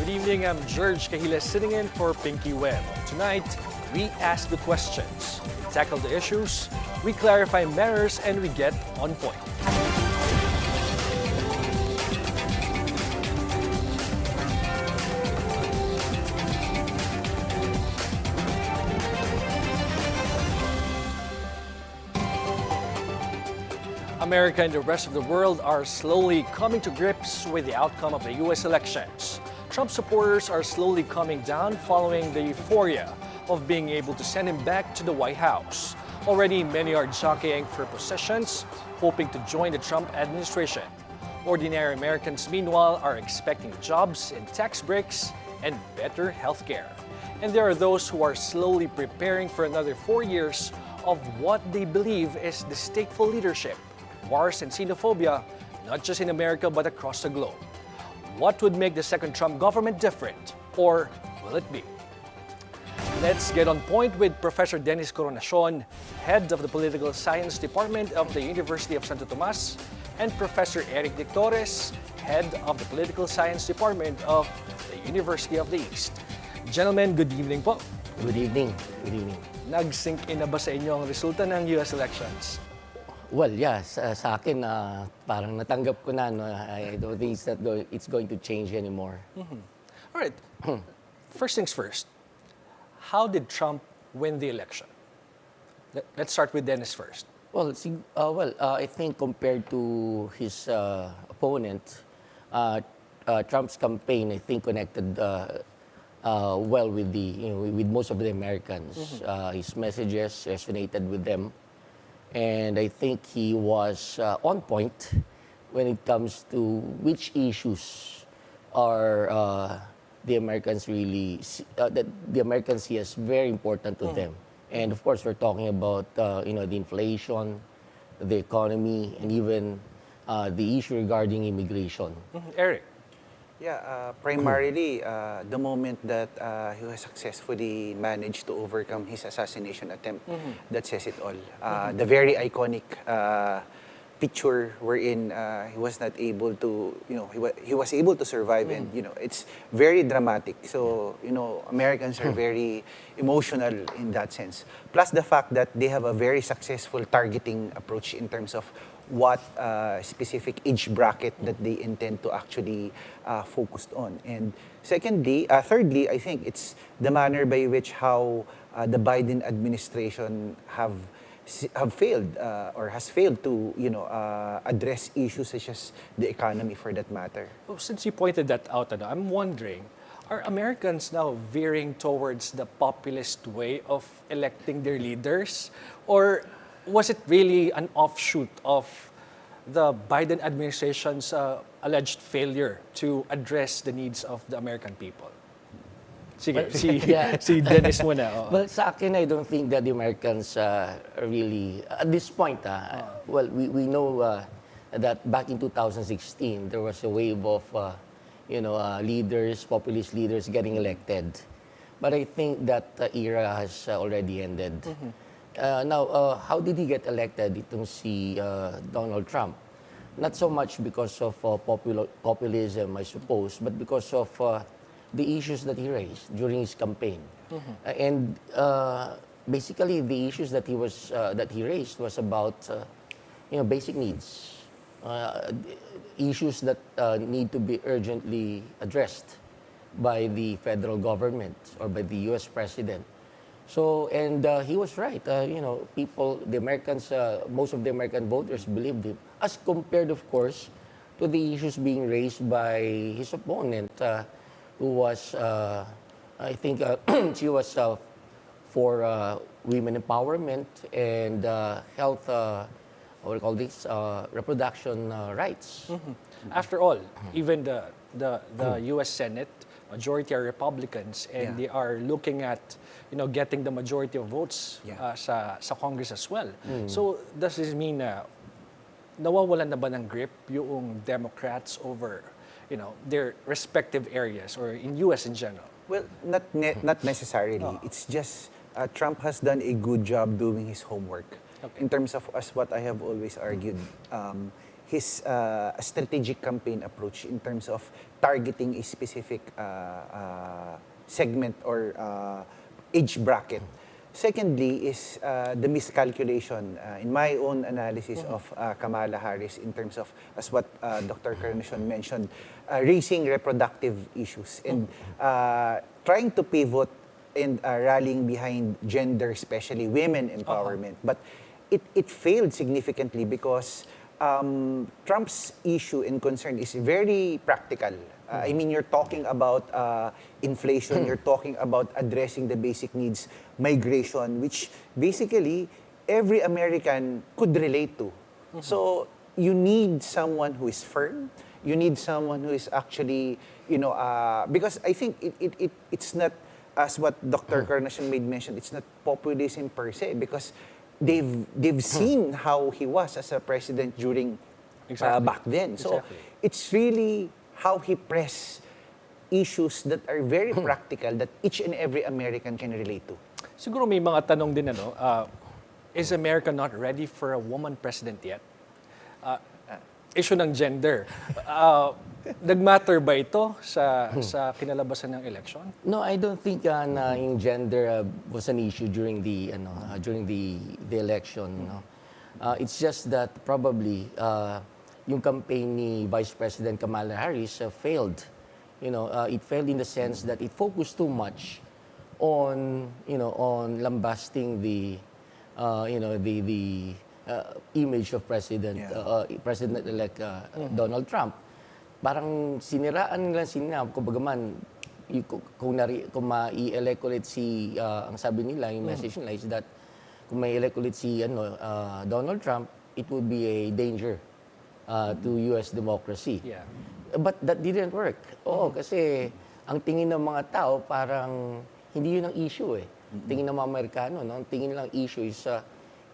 Good evening, I'm Gerg Cahiles sitting in for Pinky Web. Tonight, we ask the questions, tackle the issues, we clarify matters, and we get on point. America and the rest of the world are slowly coming to grips with the outcome of the U.S. elections. Trump supporters are slowly coming down following the euphoria of being able to send him back to the White House. Already, many are jockeying for positions, hoping to join the Trump administration. Ordinary Americans, meanwhile, are expecting jobs and tax breaks and better health care. And there are those who are slowly preparing for another 4 years of what they believe is distasteful leadership, wars and xenophobia, not just in America but across the globe. What would make the second Trump government different, or will it be? Let's get on point with Professor Dennis Coronacion, head of the Political Science Department of the University of Santo Tomas, and Professor Eric de Torres, head of the Political Science Department of the University of the East. Gentlemen, good evening po. Good evening. Good evening. Nag-sink in na ba sa inyo ang resulta ng US elections? Well, yeah, sa akin, parang natanggap ko na. No? I don't think it's going to change anymore. All right. First things first. How did Trump win the election? Let's start with Dennis first. Well, I think compared to his opponent, Trump's campaign, I think, connected well with with most of the Americans. His messages resonated with them. And I think he was on point when it comes to which issues are the Americans that the Americans see as very important to them. And of course, we're talking about the inflation, the economy, and even the issue regarding immigration. Eric. Yeah, primarily, the moment that he was successfully managed to overcome his assassination attempt, that says it all. The very iconic picture wherein he was not able to, he was able to survive, and it's very dramatic. So, Americans are very emotional in that sense. Plus the fact that they have a very successful targeting approach in terms of what specific age bracket that they intend to actually focus on. And thirdly, I think it's the manner by which how the Biden administration have failed or has failed to address issues such as the economy, for that matter. Well, since you pointed that out, I'm wondering, are Americans now veering towards the populist way of electing their leaders, or was it really an offshoot of the Biden administration's alleged failure to address the needs of the American people? Sige, si Dennis muna. Well, sa akin, I don't think that the Americans really, at this point, well, we know that back in 2016, there was a wave of, populist leaders getting elected. But I think that era has already ended. Now, how did he get elected? Itong si Donald Trump. Not so much because of populism, I suppose, but because of the issues that he raised during his campaign. And basically, the issues that he raised was about basic needs, issues that need to be urgently addressed by the federal government or by the U.S. president. So, and he was right. The Americans, most of the American voters believed him, as compared, of course, to the issues being raised by his opponent, who was, I think, she was for women empowerment and health, what do you call this, reproduction rights. After all, even the U.S. Senate, majority are Republicans, and they are looking at getting the majority of votes sa Congress as well. So does this mean na nawawalan na ba ng grip yung Democrats over their respective areas or in US in general? Well, not necessarily. It's just Trump has done a good job doing his homework. In terms of, as what I have always argued, his strategic campaign approach in terms of targeting a specific segment or age bracket. Secondly is the miscalculation, in my own analysis of Kamala Harris in terms of, as what Dr. Coronacion mentioned, raising reproductive issues and trying to pivot and rallying behind gender, especially women empowerment. But it failed significantly because Trump's issue and concern is very practical. I mean, you're talking about inflation, you're talking about addressing the basic needs, migration, which basically every American could relate to. So you need someone who is firm, you need someone who is actually, because I think it's not, as what Dr. Coronacion made mention, it's not populism per se, because they've seen how he was as a president during back then. So it's really how he pressed issues that are very practical that each and every American can relate to. Siguro may mga tanong din, is America not ready for a woman president yet? Issue ng gender. Nag-matter ba ito sa kinalabasan ng election? No, I don't think na yung gender was an issue during the election. It's just that probably yung campaign ni Vice President Kamala Harris failed. It failed in the sense that it focused too much on lambasting the image of President-elect Donald Trump. Parang siniraan nila kumbaga man, kung mai-elect ulit ang sabi nila, yung message nila is that kung mai-elect ulit Donald Trump, it would be a danger to U.S. democracy. Yeah. But that didn't work. Oo, kasi ang tingin ng mga tao parang hindi yun ang issue eh. Tingin ng mga Amerikano, ang tingin lang issue is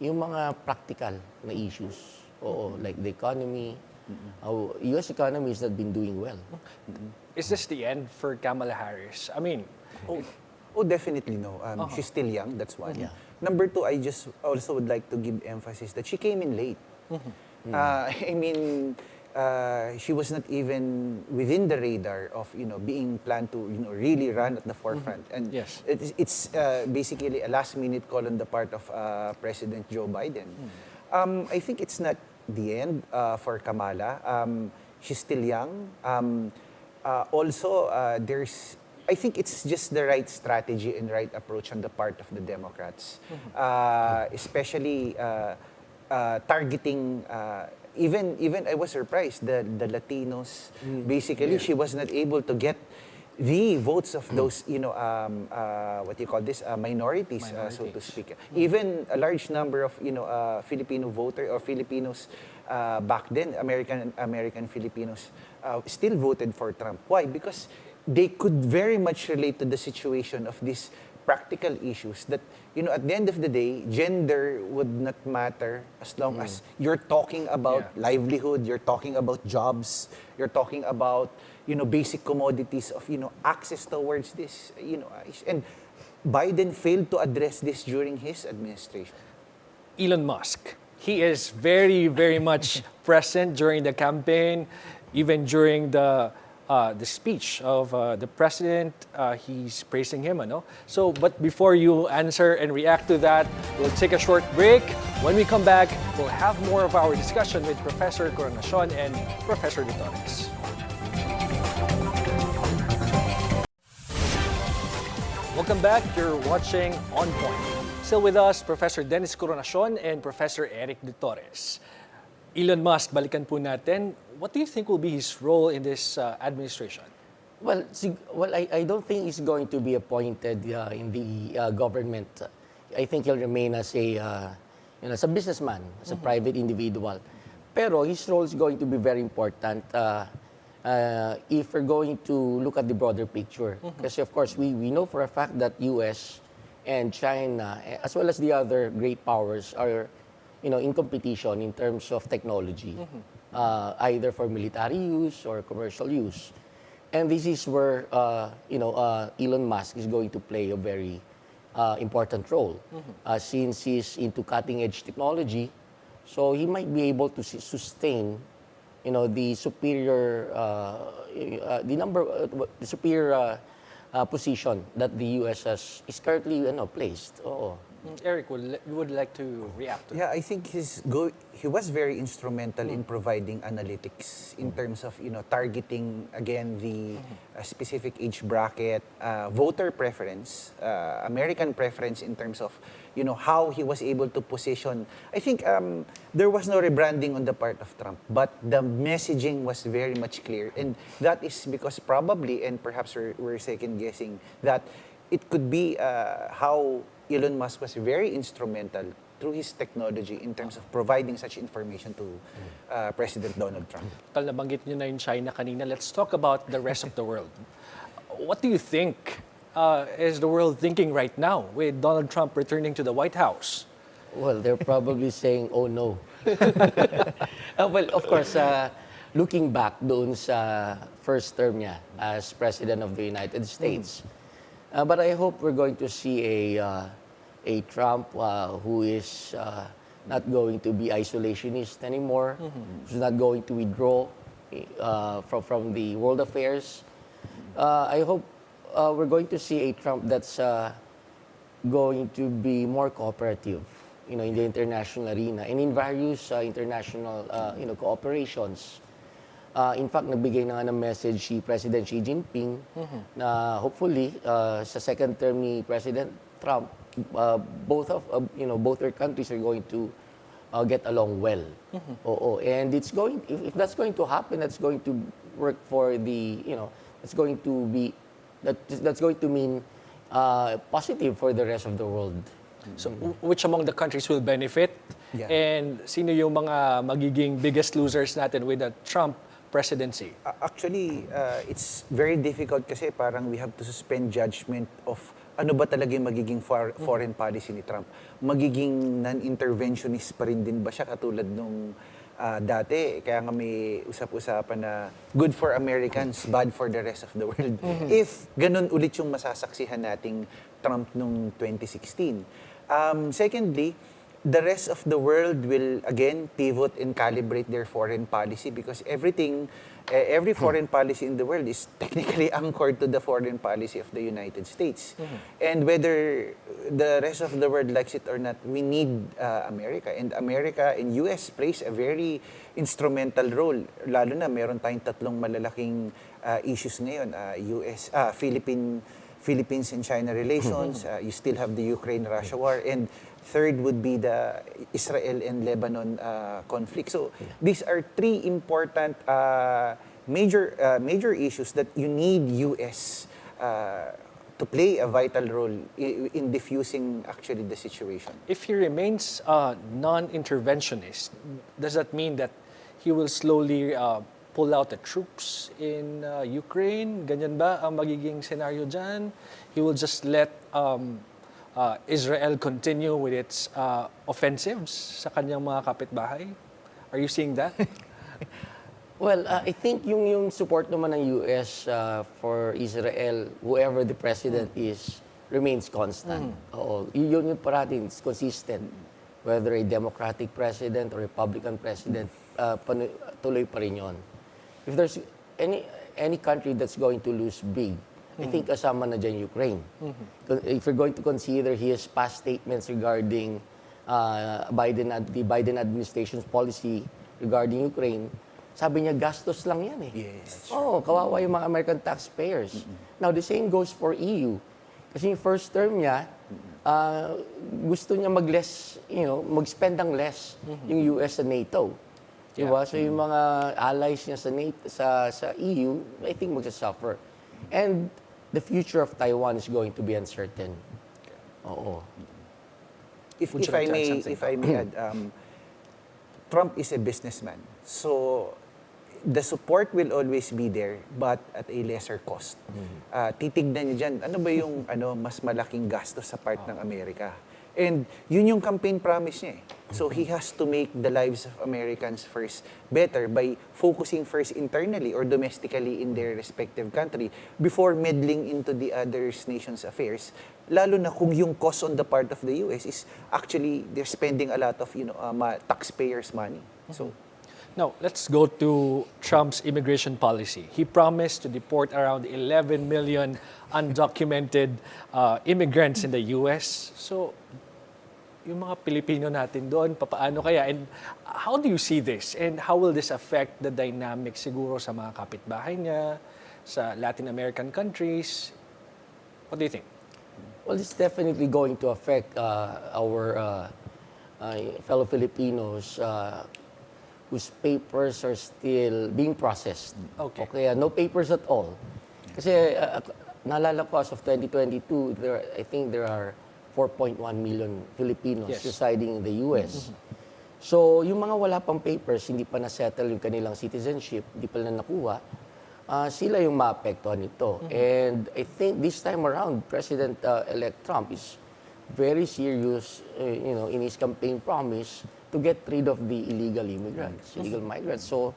yung mga practical na issues. Oo, like the economy. U.S. economy has not been doing well. Is this the end for Kamala Harris? I mean... Oh, definitely no. She's still young, that's one. Yeah. Number two, I just also would like to give emphasis that she came in late. I mean, she was not even within the radar of being planned to really run at the forefront. And yes, it's basically a last-minute call on the part of President Joe Biden. I think it's not the end for Kamala. She's still young. Also, I think it's just the right strategy and right approach on the part of the Democrats, especially targeting. Even I was surprised that the Latinos, basically, she was not able to get the votes of those, what do you call this, minorities, so to speak. Even a large number of, Filipino voters or Filipinos back then, American Filipinos, still voted for Trump. Why? Because they could very much relate to the situation of these practical issues that, at the end of the day, gender would not matter as long as you're talking about livelihood, you're talking about jobs, you're talking about, basic commodities of, access towards this, and Biden failed to address this during his administration. Elon Musk, he is very, very much present during the campaign, even during the speech of the president. He's praising him, So, but before you answer and react to that, we'll take a short break. When we come back, we'll have more of our discussion with Professor Coronacion and Professor de Torres. Welcome back. You're watching On Point. Still with us, Professor Dennis Coronacion and Professor Eric de Torres. Elon Musk, balikan po natin. What do you think will be his role in this administration? Well, I don't think he's going to be appointed in the government. I think he'll remain as a businessman, as a private individual. Pero his role is going to be very important if we're going to look at the broader picture. Because of course, we know for a fact that U.S. and China, as well as the other great powers, are in competition in terms of technology, either for military use or commercial use. And this is where Elon Musk is going to play a very important role, since he's into cutting-edge technology. So he might be able to sustain the superior, the superior position that the U.S. is currently placed. Oo. Eric, would like to react to that? Yeah, I think he was very instrumental in providing analytics in terms of targeting again the specific age bracket, voter preference, American preference in terms of how he was able to position. I think there was no rebranding on the part of Trump, but the messaging was very much clear, and that is because probably, and perhaps we're second guessing that it could be how Elon Musk was very instrumental through his technology in terms of providing such information to President Donald Trump. Tal nabanggit nyo na yung China kanina. Let's talk about the rest of the world. What do you think is the world thinking right now with Donald Trump returning to the White House? Well, they're probably saying, oh no. Well, of course, looking back doon sa first term niya as President of the United States, but I hope we're going to see a Trump who is not going to be isolationist anymore, who's not going to withdraw from the world affairs. I hope we're going to see a Trump that's going to be more cooperative, in the international arena and in various international, cooperations. In fact, nagbigay na nga ng message si President Xi Jinping na hopefully sa second term ni President Trump, both their countries are going to get along well. And it's going, if that's going to happen, that's going to work for the, that's going to mean positive for the rest of the world. So, which among the countries will benefit? Yeah. And sino yung mga magiging biggest losers natin with the Trump presidency? Actually, it's very difficult kasi parang we have to suspend judgment of ano ba talaga yung magiging foreign policy ni Trump. Magiging non-interventionist pa rin din ba siya katulad nung dati? Kaya nga may usap-usapan na good for Americans, bad for the rest of the world. If ganun ulit yung masasaksihan nating Trump nung 2016. Secondly, the rest of the world will again pivot and calibrate their foreign policy because every foreign policy in the world is technically anchored to the foreign policy of the United States. And whether the rest of the world likes it or not, we need America. And America and US plays a very instrumental role. Lalo na meron tayong tatlong malalaking issues ngayon. Philippines and China relations. You still have the Ukraine-Russia war. And third would be the Israel and Lebanon conflict. So these are three important major issues that you need US to play a vital role in diffusing actually the situation. If he remains non-interventionist, does that mean that he will slowly pull out the troops in Ukraine? Ganyan ba ang magiging scenario dyan? He will just let Israel continue with its offensives sa kanyang mga kapitbahay? Are you seeing that? Well, I think yung support naman ng US for Israel, whoever the president is, remains constant. Oo, yun yung parating, it's consistent. Whether a Democratic president or Republican president, tuloy pa rin yun. If there's any country that's going to lose big, I think kasama na dyan Ukraine. If you're going to consider his past statements regarding the Biden administration's policy regarding Ukraine, sabi niya, gastos lang yan eh. Yes. Oo, kawawa yung mga American taxpayers. Now, the same goes for EU. Kasi yung first term niya, gusto niya mag-spend ng less yung US sa NATO. Diba? So yung mga allies niya sa EU, I think magsasuffer. And the future of Taiwan is going to be uncertain. Oo. If I may add, Trump is a businessman. So the support will always be there, but at a lesser cost. Titignan niyo dyan, ano ba yung mas malaking gastos sa part ng Amerika? And yun yung campaign promise niya eh. So he has to make the lives of Americans first better by focusing first internally or domestically in their respective country before meddling into the other nation's affairs. Lalo na kung yung cost on the part of the US is actually they're spending a lot of taxpayers' money. So Now, let's go to Trump's immigration policy. He promised to deport around 11 million undocumented immigrants in the US. So, yung mga Pilipino natin doon, papaano kaya? And how do you see this? And how will this affect the dynamic siguro sa mga kapitbahay niya, sa Latin American countries? What do you think? Well, it's definitely going to affect our fellow Filipinos whose papers are still being processed. Okay. Okay, no papers at all. Kasi naalala ko as of 2022, I think there are 4.1 million Filipinos Yes. residing in the US. So, yung mga wala pang papers, hindi pa na-settle yung kanilang citizenship, hindi pa na nakuha, sila yung maapektuhan nito. And I think this time around, President-elect Trump is very serious in his campaign promise to get rid of the illegal immigrants, illegal migrants. So,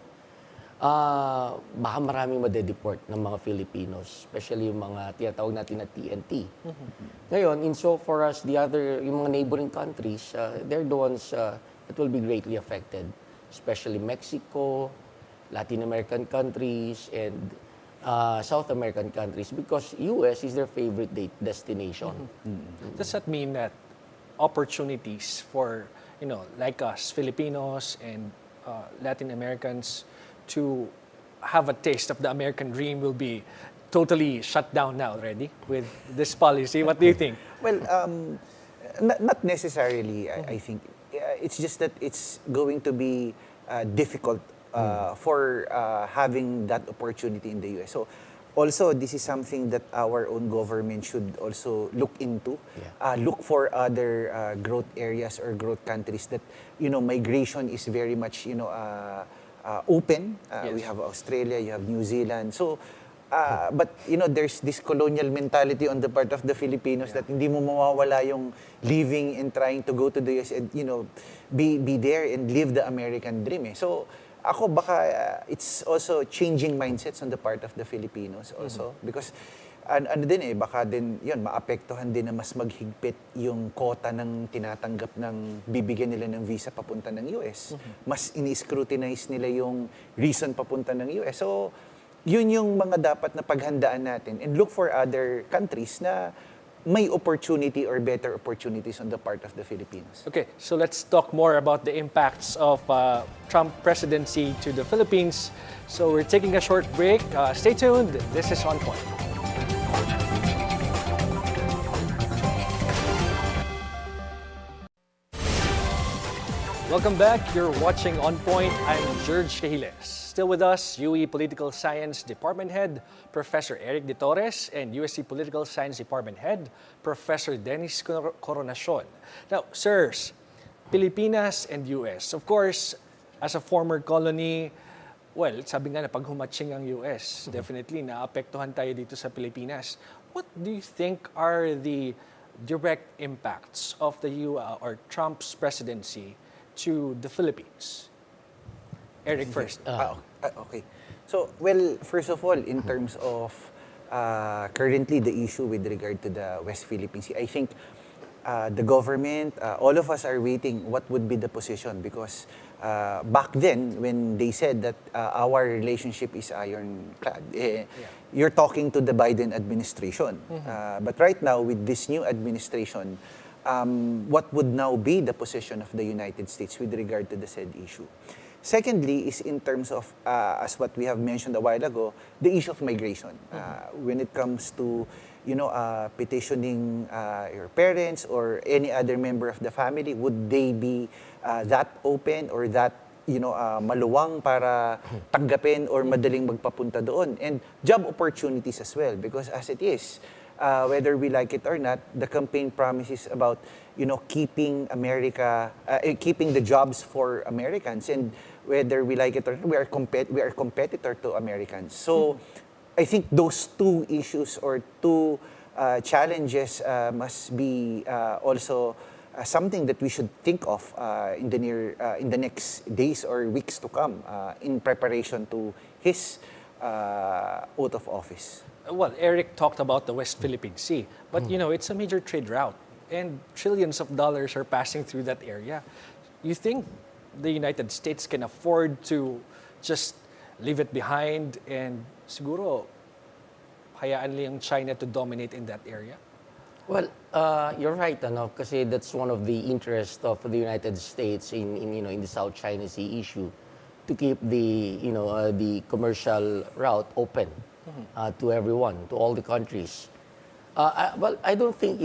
baka maraming madedeport ng mga Filipinos, especially yung mga tinatawag natin na TNT. Ngayon, insofar as yung mga neighboring countries, they're the ones that will be greatly affected, especially Mexico, Latin American countries, and South American countries, because US is their favorite destination. Does that mean that opportunities for, like us, Filipinos and Latin Americans to have a taste of the American dream will be totally shut down now already with this policy? What do you think? Well, not necessarily, I think. It's just that it's going to be difficult for having that opportunity in the US. So, also, this is something that our own government should also look into. Look for other growth areas or growth countries that, migration is very much, open. Yes. We have Australia, you have New Zealand. So, but, there's this colonial mentality on the part of the Filipinos that hindi mo mawawala yung living and trying to go to the US and, be there and live the American dream. So, ako baka it's also changing mindsets on the part of the Filipinos also because ano din baka din yun maapektuhan din na mas maghigpit yung quota ng tinatanggap ng bibigyan nila ng visa papunta ng US. Mas ini-scrutinize nila yung reason papunta ng US. So yun yung mga dapat na paghandaan natin and look for other countries na may opportunity or better opportunities on the part of the Filipinos. Okay, so let's talk more about the impacts of Trump presidency to the Philippines. So we're taking a short break. Stay tuned. This is On Point. Welcome back. You're watching On Point. I'm Gerg Cahiles. Still with us, UE Political Science Department Head, Professor Eric de Torres, and USC Political Science Department Head, Professor Dennis Coronacion. Now, sirs, Pilipinas and US. Of course, as a former colony, well, sabi nga na pag humatching ang US, definitely naapektuhan tayo dito sa Pilipinas. What do you think are the direct impacts of the or Trump's presidency to the Philippines? Eric first. Okay. So, well, first of all, in terms of currently the issue with regard to the West Philippine Sea, I think the government, all of us are waiting what would be the position because back then, when they said that our relationship is ironclad, you're talking to the Biden administration. But right now, with this new administration, what would now be the position of the United States with regard to the said issue? Secondly, is in terms of, as what we have mentioned a while ago, the issue of migration. When it comes to, petitioning your parents or any other member of the family, would they be that open or that, maluwang para tanggapin or madaling magpapunta doon? And job opportunities as well, because as it is, whether we like it or not, the campaign promises about, keeping America, keeping the jobs for Americans, and whether we like it or not, we are competitor to Americans. So, I think those two issues or two challenges must be also something that we should think of in the next days or weeks to come in preparation to his oath of office. Well, Eric talked about the West Philippine Sea, but it's a major trade route and trillions of dollars are passing through that area. You think the United States can afford to just leave it behind and siguro hayaan lang yung China to dominate in that area? Well, you're right, ano, kasi that's one of the interests of the United States in the South China Sea issue, to keep the commercial route open to everyone, to all the countries. Well, I don't think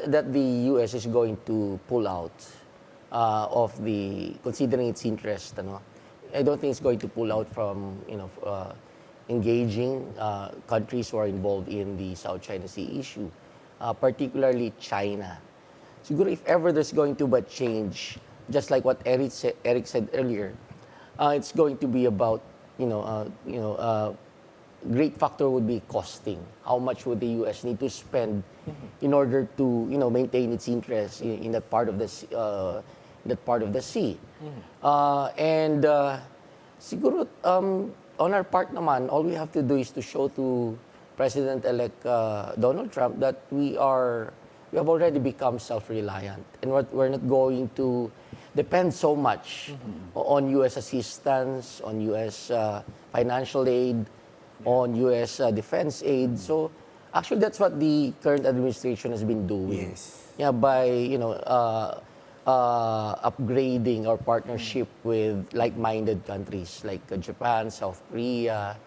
that the U.S. is going to pull out considering its interest, ano. I don't think it's going to pull out from engaging countries who are involved in the South China Sea issue. Particularly China. Siguro if ever there's going to be a change, just like what Eric said earlier, it's going to be about, great factor would be costing. How much would the U.S. need to spend in order to, maintain its interest in that part of the sea? And siguro on our part naman, all we have to do is to show to President-elect Donald Trump that we have already become self-reliant, and we're not going to depend so much on U.S. assistance, on U.S. Financial aid, on U.S. defense aid. So actually, that's what the current administration has been doing. Yes. Yeah, by upgrading our partnership with like-minded countries like Japan, South Korea,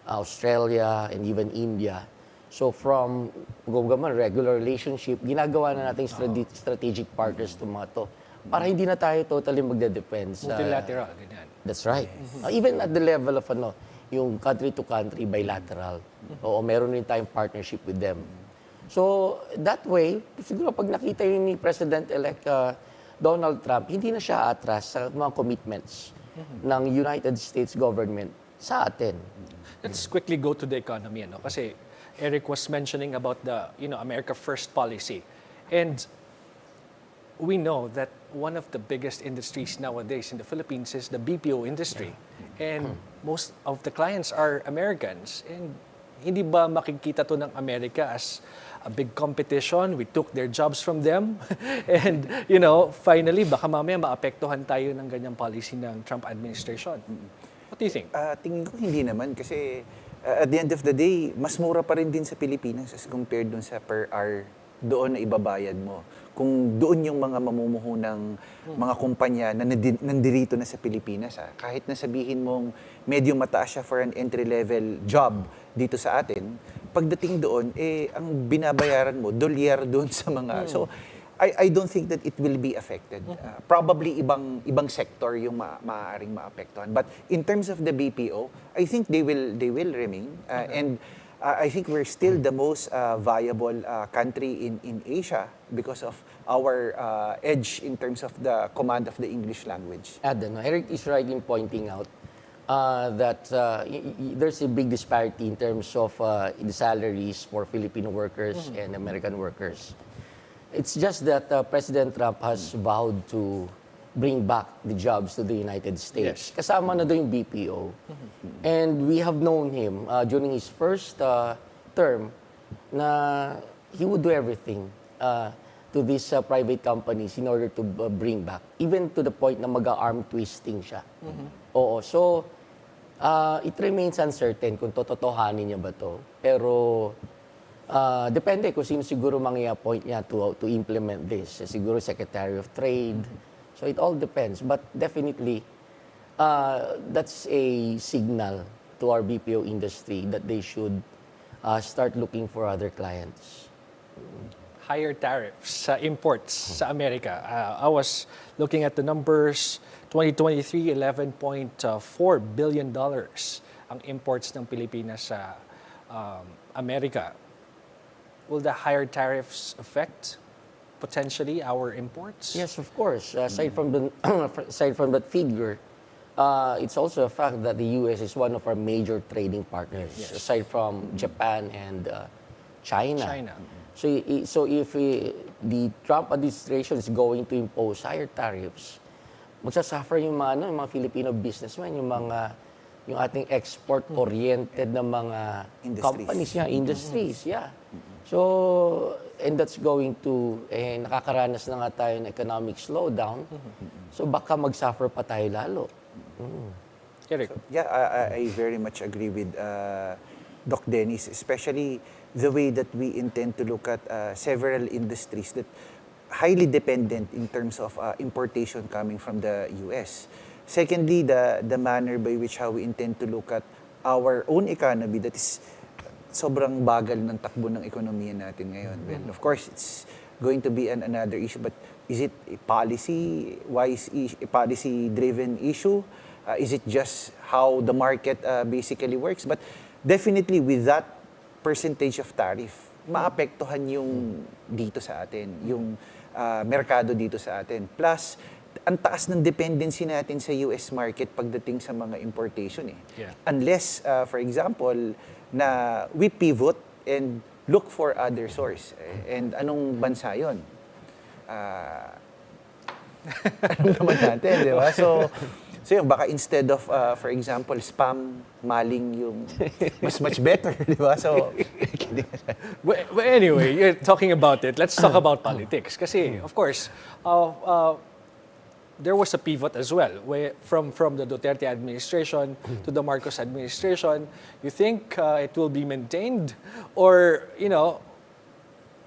Australia, and even India. So from regular relationship, ginagawa na nating strategic partners to mga to, para hindi na tayo totally magde-depend sa... Multilateral, ganyan. That's right. Even at the level of yung country-to-country bilateral. Oo, meron rin tayong partnership with them. So that way, siguro pag nakita yun ni President-elect Donald Trump, hindi na siya atras sa mga commitments ng United States government sa atin. Let's quickly go to the economy, ano? Kasi Eric was mentioning about the, America First policy. And we know that one of the biggest industries nowadays in the Philippines is the BPO industry. And most of the clients are Americans. And hindi ba makikita to ng America as a big competition? We took their jobs from them. And, finally, baka mamaya maapektuhan tayo ng ganyang policy ng Trump administration. What do you think? Tingin ko hindi naman kasi at the end of the day, mas mura pa rin din sa Pilipinas as compared dun sa per hour doon na ibabayad mo. Kung doon yung mga mamumuho ng mga kumpanya na nandirito na sa Pilipinas, kahit na sabihin mong medyo mataas siya for an entry-level job dito sa atin, pagdating doon, ang binabayaran mo, dolyar doon sa mga... So, I don't think that it will be affected. Probably ibang sector yung maaaring maapektuhan. But in terms of the BPO, I think they will remain. And I think we're still the most viable country in Asia because of our edge in terms of the command of the English language. Eric is right in pointing out that there's a big disparity in terms of the salaries for Filipino workers and American workers. It's just that President Trump has vowed to bring back the jobs to the United States. Yes. Kasama na doon yung BPO. And we have known him during his first term na he would do everything to these private companies in order to bring back. Even to the point na mag-arm twisting siya. Oo. So, it remains uncertain kung tototohanin niya ba to. Pero... depende kung sino siguro mang-i-appoint niya to implement this. Siguro Secretary of Trade. So it all depends. But definitely, that's a signal to our BPO industry that they should start looking for other clients. Higher tariffs sa imports sa Amerika. I was looking at the numbers. 2023, $11.4 billion ang imports ng Pilipinas sa Amerika. Will the higher tariffs affect potentially our imports? Yes, of course. Aside from that figure, it's also a fact that the U.S. is one of our major trading partners, aside from Japan and China. So if the Trump administration is going to impose higher tariffs, magsasuffer yung mga Filipino businessmen, yung ating export-oriented na mga companies, industries, So, and that's going to, nakakaranas na nga tayo ng economic slowdown. So, baka mag-suffer pa tayo lalo. Eric? Yeah, I very much agree with Doc Dennis, especially the way that we intend to look at several industries that highly dependent in terms of importation coming from the US. Secondly, the manner by which how we intend to look at our own economy that is sobrang bagal ng takbo ng ekonomiya natin ngayon. Well, of course, it's going to be another issue, but is it a policy-wise, a policy-driven issue? Is it just how the market basically works? But definitely with that percentage of tariff, maapektuhan yung dito sa atin, yung merkado dito sa atin. Plus, ang taas ng dependency natin sa US market pagdating sa mga importation eh. Yeah. Unless, for example, na we pivot and look for other source. And anong bansa yun? Ano naman natin, di ba? So yun, baka instead of, for example, spam, maling yung much better, di ba? So, But anyway, you're talking about it. Let's talk about politics. Kasi, of course, there was a pivot as well from the Duterte administration to the Marcos administration. You think it will be maintained, or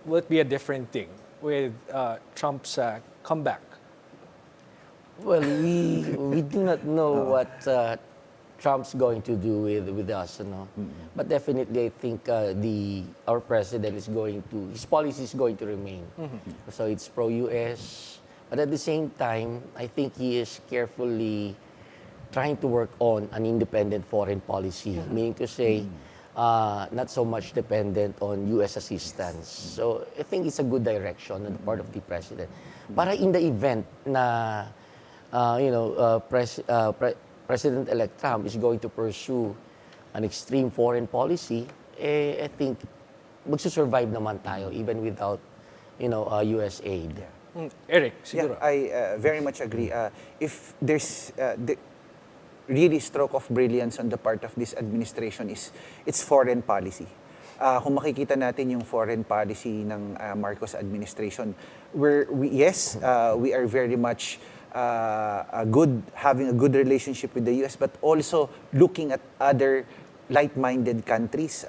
will it be a different thing with Trump's comeback? Well, we do not know what Trump's going to do with us, But definitely, I think our president is his policy is going to remain. So it's pro-US. But at the same time, I think he is carefully trying to work on an independent foreign policy, meaning to say, not so much dependent on U.S. assistance. So I think it's a good direction on the part of the president. Para in the event na, President-elect Trump is going to pursue an extreme foreign policy, I think magsusurvive naman tayo even without, U.S. aid. Yeah. Eric, siguro. Yeah, I very much agree. If there's the really stroke of brilliance on the part of this administration is its foreign policy. Kung makikita natin yung foreign policy ng Marcos administration, we are very much having a good relationship with the US, but also looking at other like-minded countries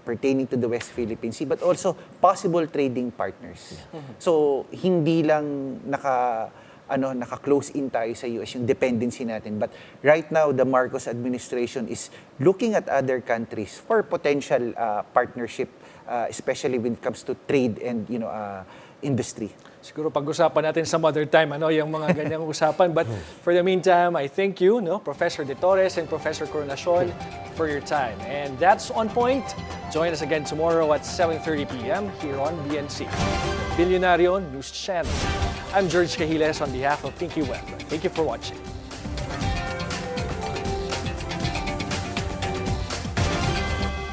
pertaining to the West Philippine Sea, but also possible trading partners. So, hindi lang naka-close in tayo sa US yung dependency natin. But right now, the Marcos administration is looking at other countries for potential partnership, especially when it comes to trade and industry. Siguro pag-usapan natin some other time, yung mga ganyang usapan. But for the meantime, I thank you, Professor De Torres and Professor Coronacion, for your time. And that's On Point. Join us again tomorrow at 7:30 p.m. here on BNC, Bilyonaryo News Channel. I'm Gerg Cahiles on behalf of Pinky Web. Thank you for watching.